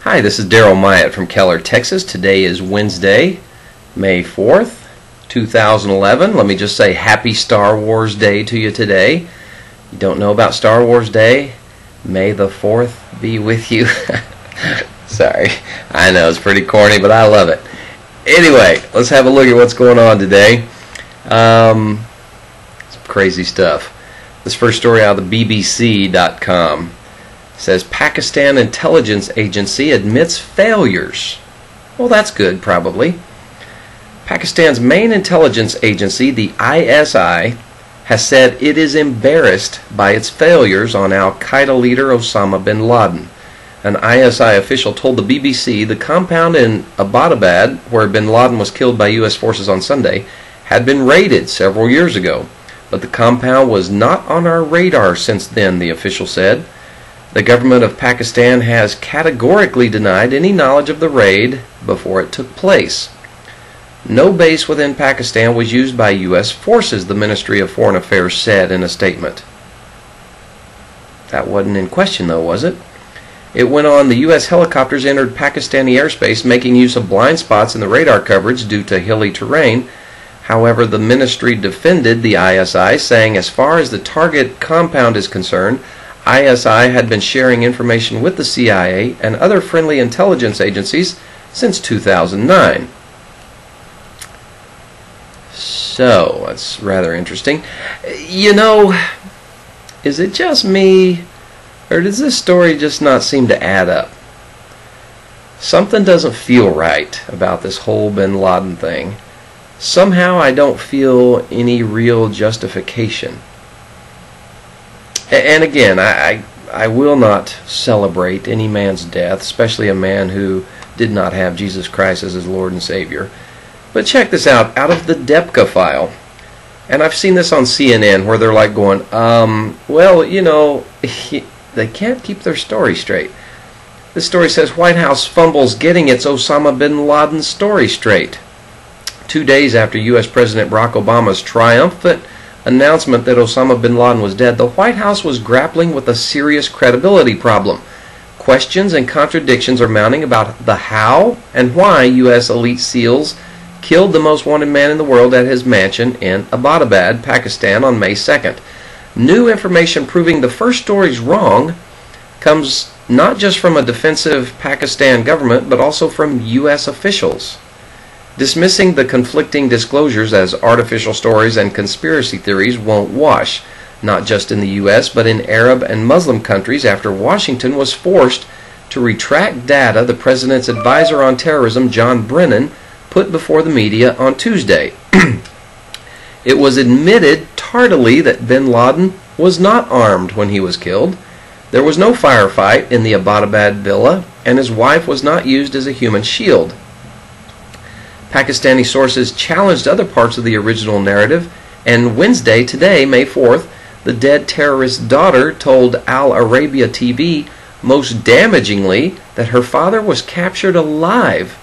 Hi, this is Daryl Myatt from Keller, Texas. Today is Wednesday, May 4th, 2011. Let me just say Happy Star Wars Day to you today. You don't know about Star Wars Day? May the 4th be with you. Sorry, I know it's pretty corny, but I love it. Anyway, let's have a look at what's going on today. Some crazy stuff. This first story out of the BBC.com. Says Pakistan intelligence agency admits failures. Well, that's good, probably. Pakistan's main intelligence agency, the ISI, has said it is embarrassed by its failures on Al-Qaeda leader Osama bin Laden. An ISI official told the BBC the compound in Abbottabad, where bin Laden was killed by U.S. forces on Sunday, had been raided several years ago. But the compound was not on our radar since then, the official said. The government of Pakistan has categorically denied any knowledge of the raid before it took place. No base within Pakistan was used by U.S. forces, the Ministry of Foreign Affairs said in a statement. That wasn't in question, though, was it? It went on, the U.S. helicopters entered Pakistani airspace, making use of blind spots in the radar coverage due to hilly terrain. However, the ministry defended the ISI, saying as far as the target compound is concerned, ISI had been sharing information with the CIA and other friendly intelligence agencies since 2009. So, that's rather interesting. You know, is it just me, or does this story just not seem to add up? Something doesn't feel right about this whole bin Laden thing. Somehow I don't feel any real justification. And again, I will not celebrate any man's death, especially a man who did not have Jesus Christ as his Lord and Savior. But check this out of the Depka file. And I've seen this on CNN where they're like going, well, you know, they can't keep their story straight. This story says White House fumbles getting its Osama bin Laden story straight. 2 days after U.S. President Barack Obama's triumphant announcement that Osama bin Laden was dead, the White House was grappling with a serious credibility problem. Questions and contradictions are mounting about the how and why U.S. elite SEALs killed the most wanted man in the world at his mansion in Abbottabad, Pakistan on May 2nd. New information proving the first story's wrong comes not just from a defensive Pakistan government, but also from U.S. officials. Dismissing the conflicting disclosures as artificial stories and conspiracy theories won't wash, not just in the U.S., but in Arab and Muslim countries after Washington was forced to retract data the president's advisor on terrorism, John Brennan, put before the media on Tuesday. It was admitted tardily that bin Laden was not armed when he was killed. There was no firefight in the Abbottabad villa, and his wife was not used as a human shield. Pakistani sources challenged other parts of the original narrative, and Wednesday, today, May 4th, the dead terrorist's daughter told Al-Arabiya TV most damagingly that her father was captured alive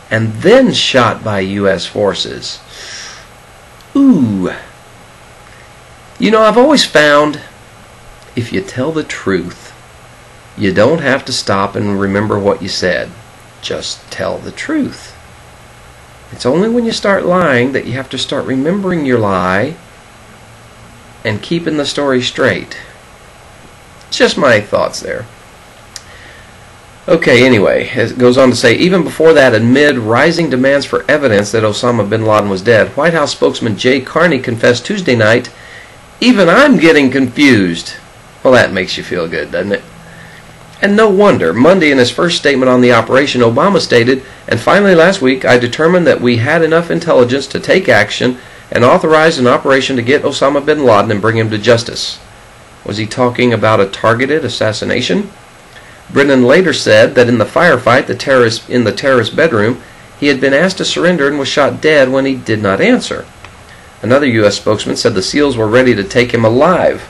and then shot by U.S. forces. Ooh. You know, I've always found if you tell the truth, you don't have to stop and remember what you said. Just tell the truth. It's only when you start lying that you have to start remembering your lie and keeping the story straight. It's just my thoughts there. Okay, anyway, it goes on to say, even before that, amid rising demands for evidence that Osama bin Laden was dead, White House spokesman Jay Carney confessed Tuesday night, even I'm getting confused. Well, that makes you feel good, doesn't it? And no wonder. Monday, in his first statement on the operation, Obama stated, and finally last week, I determined that we had enough intelligence to take action and authorize an operation to get Osama bin Laden and bring him to justice. Was he talking about a targeted assassination? Brennan later said that in the firefight in the terrorist bedroom, he had been asked to surrender and was shot dead when he did not answer. Another U.S. spokesman said the SEALs were ready to take him alive.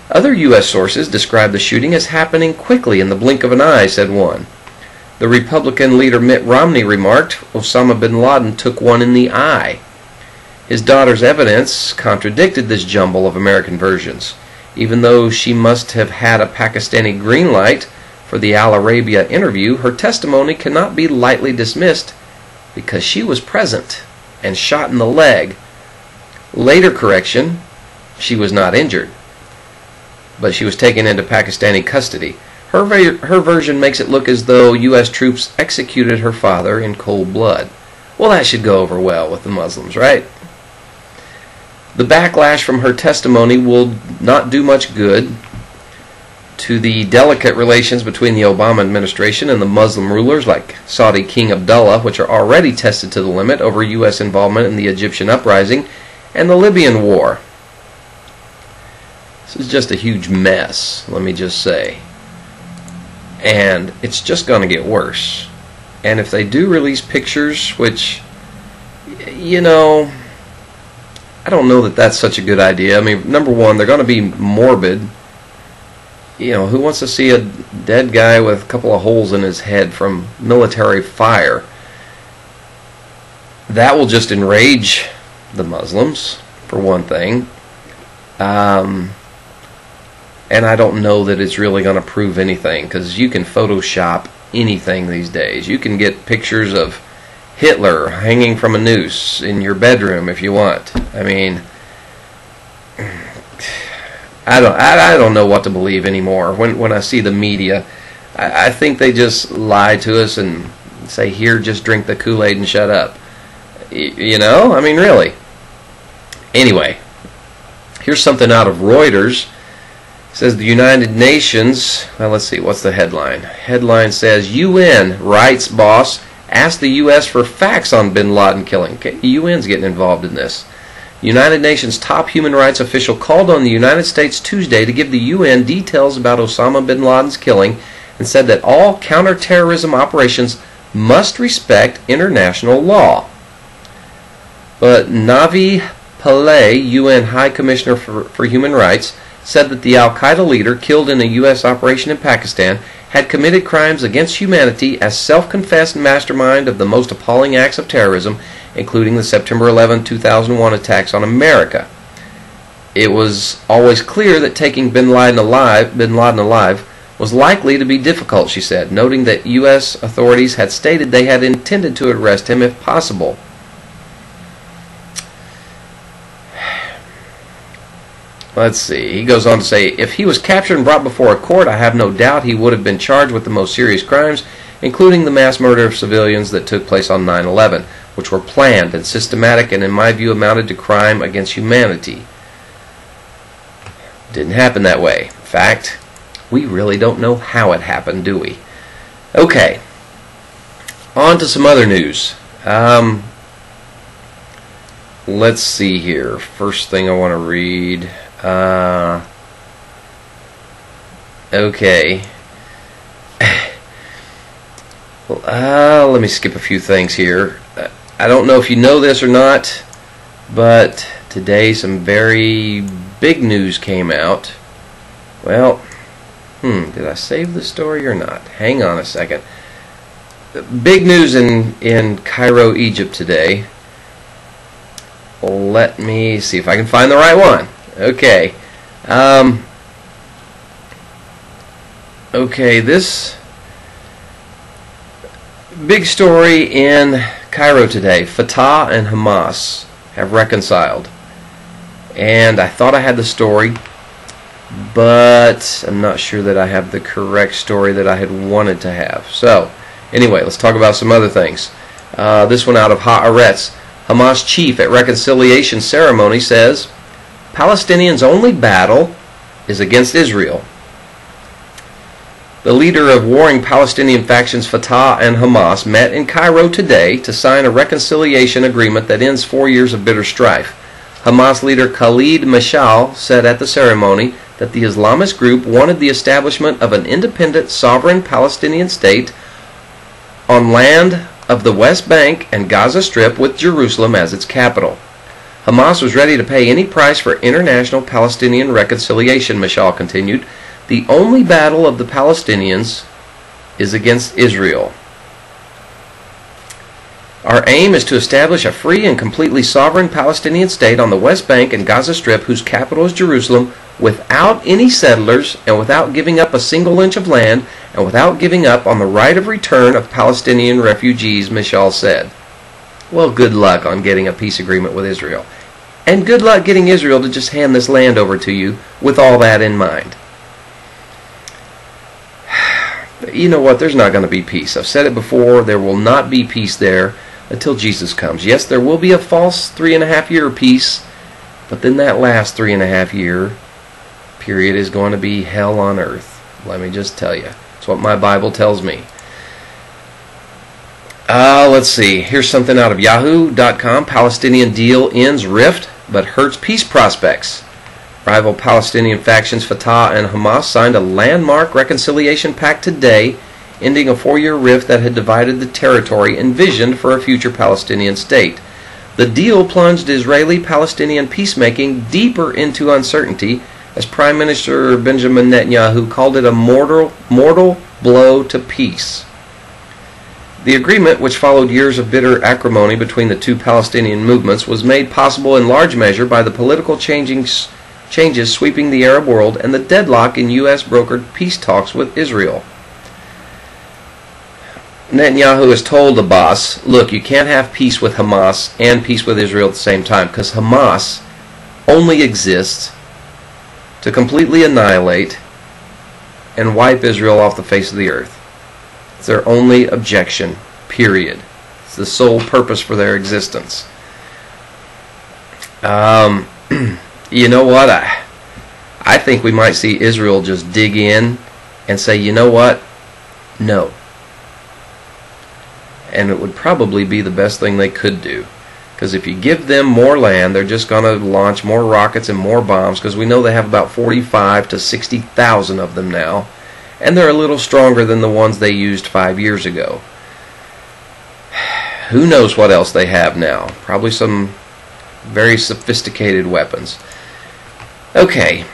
Other U.S. sources described the shooting as happening quickly in the blink of an eye, said one. The Republican leader Mitt Romney remarked, Osama bin Laden took one in the eye. His daughter's evidence contradicted this jumble of American versions. Even though she must have had a Pakistani green light, for the Al-Arabiya interview, her testimony cannot be lightly dismissed because she was present and shot in the leg. Later correction, she was not injured, but she was taken into Pakistani custody. Her version makes it look as though U.S. troops executed her father in cold blood. Well, that should go over well with the Muslims, right? The backlash from her testimony will not do much good to the delicate relations between the Obama administration and the Muslim rulers like Saudi King Abdullah, which are already tested to the limit over U.S. involvement in the Egyptian uprising and the Libyan war. This is just a huge mess, let me just say. And it's just going to get worse. And if they do release pictures, which, you know, I don't know that that's such a good idea. I mean, number one, they're going to be morbid. You know, who wants to see a dead guy with a couple of holes in his head from military fire? That will just enrage the Muslims, for one thing. And I don't know that it's really going to prove anything, because you can Photoshop anything these days. You can get pictures of Hitler hanging from a noose in your bedroom if you want. I mean, I don't know what to believe anymore. When I see the media, I think they just lie to us and say, here, just drink the Kool-Aid and shut up. You know? I mean, really. Anyway, here's something out of Reuters. It says the United Nations, well, let's see, what's the headline? Headline says, UN rights boss asked the U.S. for facts on bin Laden killing. Okay, UN's getting involved in this. United Nations top human rights official called on the United States Tuesday to give the UN details about Osama bin Laden's killing and said that all counterterrorism operations must respect international law. But Navi Pillay, UN High Commissioner for Human Rights, said that the Al-Qaeda leader killed in a U.S. operation in Pakistan had committed crimes against humanity as self-confessed mastermind of the most appalling acts of terrorism, including the September 11, 2001 attacks on America. It was always clear that taking bin Laden alive was likely to be difficult, she said, noting that U.S. authorities had stated they had intended to arrest him if possible. Let's see. He goes on to say, if he was captured and brought before a court, I have no doubt he would have been charged with the most serious crimes, including the mass murder of civilians that took place on 9/11, which were planned and systematic and, in my view, amounted to crime against humanity. Didn't happen that way. In fact, we really don't know how it happened, do we? Okay. On to some other news. Let's see here. First thing I want to read. Okay. Let me skip a few things here. I don't know if you know this or not, but today some very big news came out. Well, did I save the story or not? Hang on a second. Big news in Cairo, Egypt today. Let me see if I can find the right one. Okay. Okay, this big story in Cairo today. Fatah and Hamas have reconciled. And I thought I had the story, but I'm not sure that I have the correct story that I had wanted to have. So, anyway, let's talk about some other things. This one out of Haaretz. Hamas chief at reconciliation ceremony says, Palestinians' only battle is against Israel. The leader of warring Palestinian factions Fatah and Hamas met in Cairo today to sign a reconciliation agreement that ends 4 years of bitter strife. Hamas leader Khalid Mashal said at the ceremony that the Islamist group wanted the establishment of an independent, sovereign Palestinian state on land of the West Bank and Gaza Strip with Jerusalem as its capital. Hamas was ready to pay any price for international Palestinian reconciliation, Mashal continued. The only battle of the Palestinians is against Israel. Our aim is to establish a free and completely sovereign Palestinian state on the West Bank and Gaza Strip whose capital is Jerusalem, without any settlers and without giving up a single inch of land and without giving up on the right of return of Palestinian refugees, Mishal said. Well, good luck on getting a peace agreement with Israel. And good luck getting Israel to just hand this land over to you with all that in mind. You know what? There's not going to be peace. I've said it before. There will not be peace there until Jesus comes. Yes, there will be a false 3.5-year peace, but then that last 3.5-year period is going to be hell on earth. Let me just tell you. It's what my Bible tells me. Let's see. Here's something out of Yahoo.com. Palestinian deal ends rift but hurts peace prospects. Rival Palestinian factions Fatah and Hamas signed a landmark reconciliation pact today, ending a 4-year rift that had divided the territory envisioned for a future Palestinian state. The deal plunged Israeli-Palestinian peacemaking deeper into uncertainty, as Prime Minister Benjamin Netanyahu called it a mortal blow to peace. The agreement, which followed years of bitter acrimony between the two Palestinian movements, was made possible in large measure by the political changes sweeping the Arab world and the deadlock in U.S.-brokered peace talks with Israel. Netanyahu has told Abbas, look, you can't have peace with Hamas and peace with Israel at the same time, because Hamas only exists to completely annihilate and wipe Israel off the face of the earth. It's their only objection, period. It's the sole purpose for their existence. You know what? I think we might see Israel just dig in and say, you know what? No. And it would probably be the best thing they could do. Because if you give them more land, they're just going to launch more rockets and more bombs, because we know they have about 45 to 60,000 of them now. And they're a little stronger than the ones they used 5 years ago. Who knows what else they have now? Probably some very sophisticated weapons. Okay,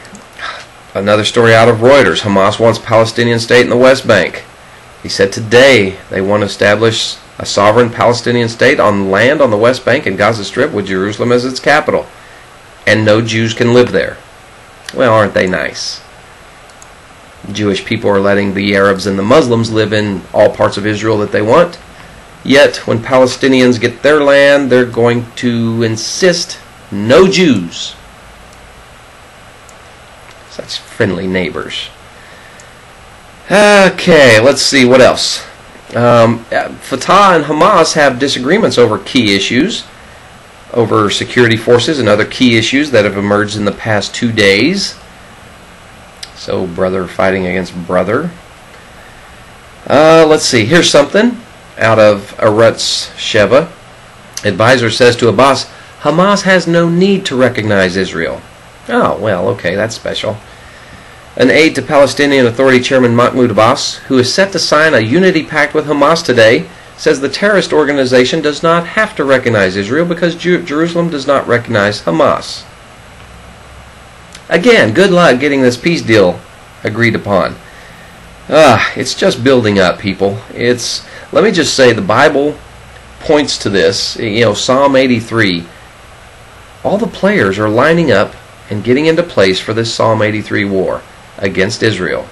another story out of Reuters. Hamas wants Palestinian state in the West Bank. He said today they want to establish a sovereign Palestinian state on land on the West Bank and Gaza Strip with Jerusalem as its capital. And no Jews can live there. Well, aren't they nice? Jewish people are letting the Arabs and the Muslims live in all parts of Israel that they want. Yet, when Palestinians get their land, they're going to insist no Jews. Such friendly neighbors. Okay, let's see what else. Fatah and Hamas have disagreements over key issues, over security forces and other key issues that have emerged in the past 2 days. So, brother fighting against brother. Let's see. Here's something out of Arutz Sheva. Advisor says to Abbas, Hamas has no need to recognize Israel. Oh, well, okay, that's special. An aide to Palestinian Authority Chairman Mahmoud Abbas, who is set to sign a unity pact with Hamas today, says the terrorist organization does not have to recognize Israel because Jerusalem does not recognize Hamas. Again, good luck getting this peace deal agreed upon. It's just building up, people. Let me just say, the Bible points to this. Psalm 83. All the players are lining up and getting into place for this Psalm 83 war against Israel.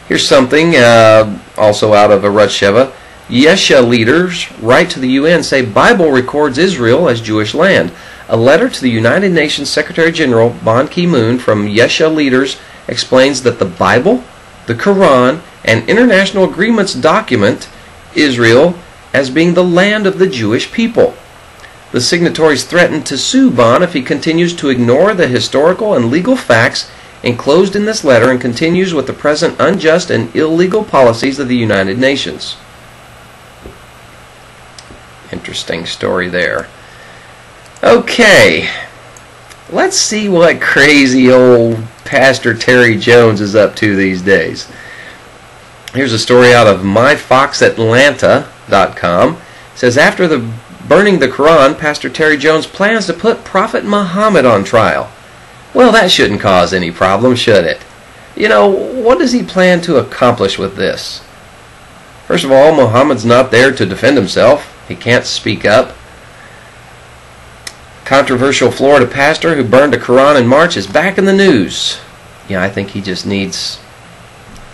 Here's something also out of Arutz Sheva. Yesha leaders write to the UN, say Bible records Israel as Jewish land. A letter to the United Nations Secretary General Ban Ki-moon from Yesha leaders explains that the Bible, the Quran, and international agreements document Israel as being the land of the Jewish people. The signatories threaten to sue Ban if he continues to ignore the historical and legal facts enclosed in this letter and continues with the present unjust and illegal policies of the United Nations. Interesting story there. Okay, let's see what crazy old Pastor Terry Jones is up to these days. Here's a story out of myfoxatlanta.com. It says, after the burning the Quran, Pastor Terry Jones plans to put Prophet Muhammad on trial. Well, that shouldn't cause any problem, should it? What does he plan to accomplish with this? First of all, Muhammad's not there to defend himself. He can't speak up. Controversial Florida pastor who burned a Quran in March is back in the news. Yeah, I think he just needs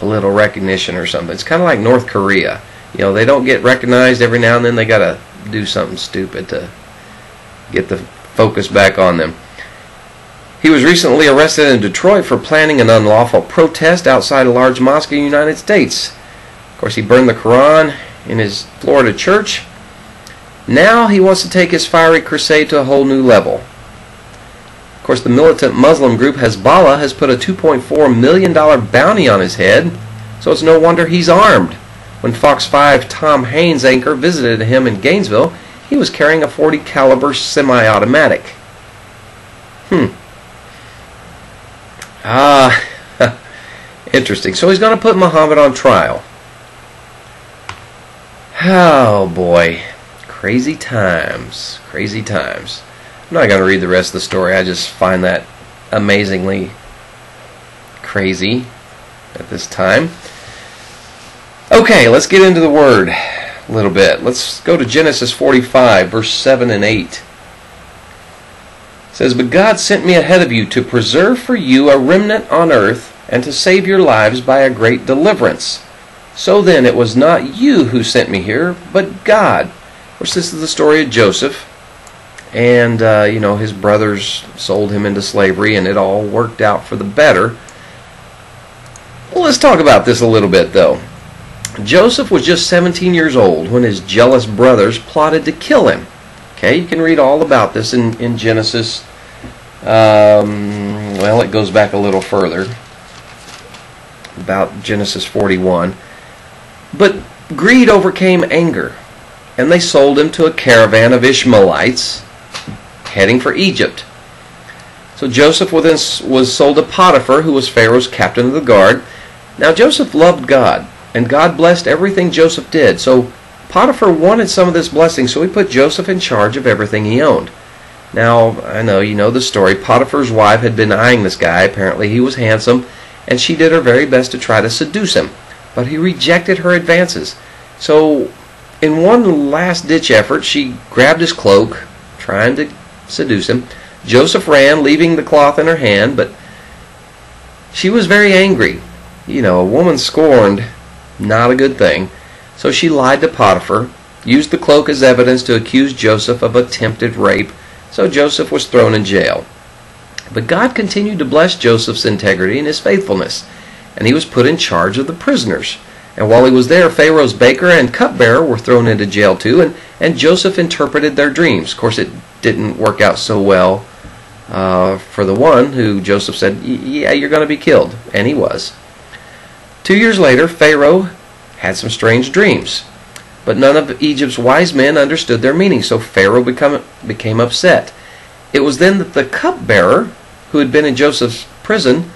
a little recognition or something. It's kind of like North Korea. You know, they don't get recognized. Every now and then they got to do something stupid to get the focus back on them. He was recently arrested in Detroit for planning an unlawful protest outside a large mosque in the United States. Of course, he burned the Quran in his Florida church. Now he wants to take his fiery crusade to a whole new level. Of course, the militant Muslim group Hezbollah has put a $2.4 million bounty on his head, so it's no wonder he's armed. When Fox 5 Tom Haynes anchor visited him in Gainesville, he was carrying a .40 caliber semi-automatic. Interesting. So he's going to put Muhammad on trial. Oh boy. Crazy times. Crazy times. I'm not going to read the rest of the story. I just find that amazingly crazy at this time. Okay, let's get into the Word a little bit. Let's go to Genesis 45, verse 7 and 8. It says, "But God sent me ahead of you to preserve for you a remnant on earth and to save your lives by a great deliverance. So then it was not you who sent me here, but God." Of course, this is the story of Joseph. And, his brothers sold him into slavery, and it all worked out for the better. Well, let's talk about this a little bit, though. Joseph was just 17 years old when his jealous brothers plotted to kill him. Okay, you can read all about this in Genesis. Well, it goes back a little further, about Genesis 41. But greed overcame anger, and they sold him to a caravan of Ishmaelites heading for Egypt. So Joseph was sold to Potiphar, who was Pharaoh's captain of the guard. Now Joseph loved God, and God blessed everything Joseph did. So Potiphar wanted some of this blessing, so he put Joseph in charge of everything he owned. Now, I know you know the story. Potiphar's wife had been eyeing this guy. Apparently he was handsome, and she did her very best to try to seduce him. But he rejected her advances. So in one last-ditch effort, she grabbed his cloak, trying to seduce him. Joseph ran, leaving the cloth in her hand, but she was very angry. You know, a woman scorned, not a good thing. So she lied to Potiphar, used the cloak as evidence to accuse Joseph of attempted rape, so Joseph was thrown in jail. But God continued to bless Joseph's integrity and his faithfulness, and he was put in charge of the prisoners. And while he was there, Pharaoh's baker and cupbearer were thrown into jail too, and Joseph interpreted their dreams. Of course, it didn't work out so well for the one who Joseph said, "Yeah, you're going to be killed," and he was. 2 years later, Pharaoh had some strange dreams, but none of Egypt's wise men understood their meaning, so Pharaoh became upset. It was then that the cupbearer, who had been in Joseph's prison,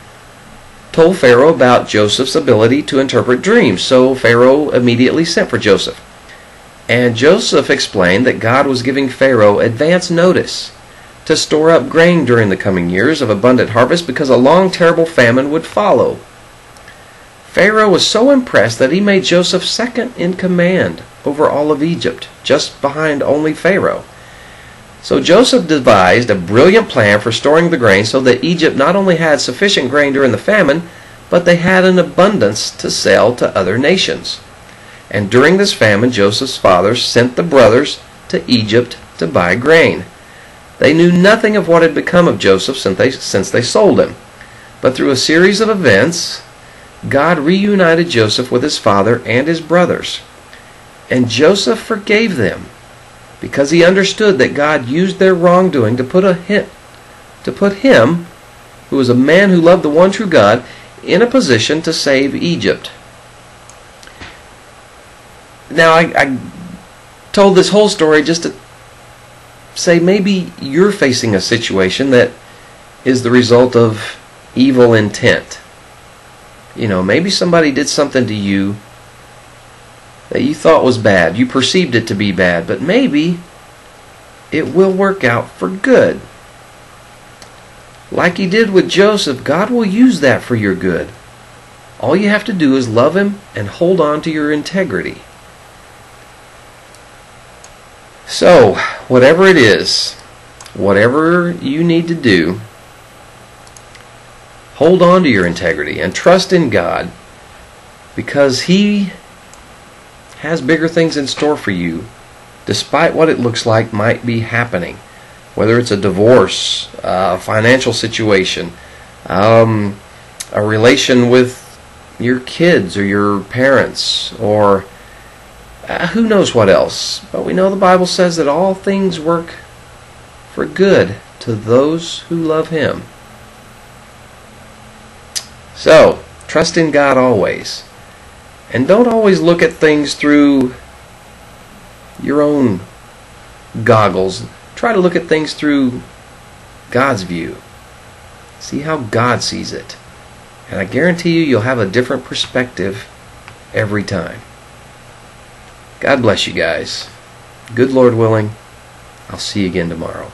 told Pharaoh about Joseph's ability to interpret dreams, so Pharaoh immediately sent for Joseph. And Joseph explained that God was giving Pharaoh advance notice to store up grain during the coming years of abundant harvest because a long, terrible famine would follow. Pharaoh was so impressed that he made Joseph second in command over all of Egypt, just behind only Pharaoh. So Joseph devised a brilliant plan for storing the grain so that Egypt not only had sufficient grain during the famine, but they had an abundance to sell to other nations. And during this famine, Joseph's father sent the brothers to Egypt to buy grain. They knew nothing of what had become of Joseph since they sold him. But through a series of events, God reunited Joseph with his father and his brothers. And Joseph forgave them, because he understood that God used their wrongdoing to put him, who was a man who loved the one true God, in a position to save Egypt. Now, I told this whole story just to say maybe you're facing a situation that is the result of evil intent. You know, maybe somebody did something to you that you thought was bad. You perceived it to be bad, but maybe it will work out for good. Like he did with Joseph, God will use that for your good. All you have to do is love him and hold on to your integrity. So, whatever it is, whatever you need to do, hold on to your integrity and trust in God, because He has bigger things in store for you, despite what it looks like might be happening. Whether it's a divorce, a financial situation, a relation with your kids or your parents, or who knows what else. But we know the Bible says that all things work for good to those who love Him. So, trust in God always. And don't always look at things through your own goggles. Try to look at things through God's view. See how God sees it. And I guarantee you'll have a different perspective every time. God bless you guys. Good Lord willing, I'll see you again tomorrow.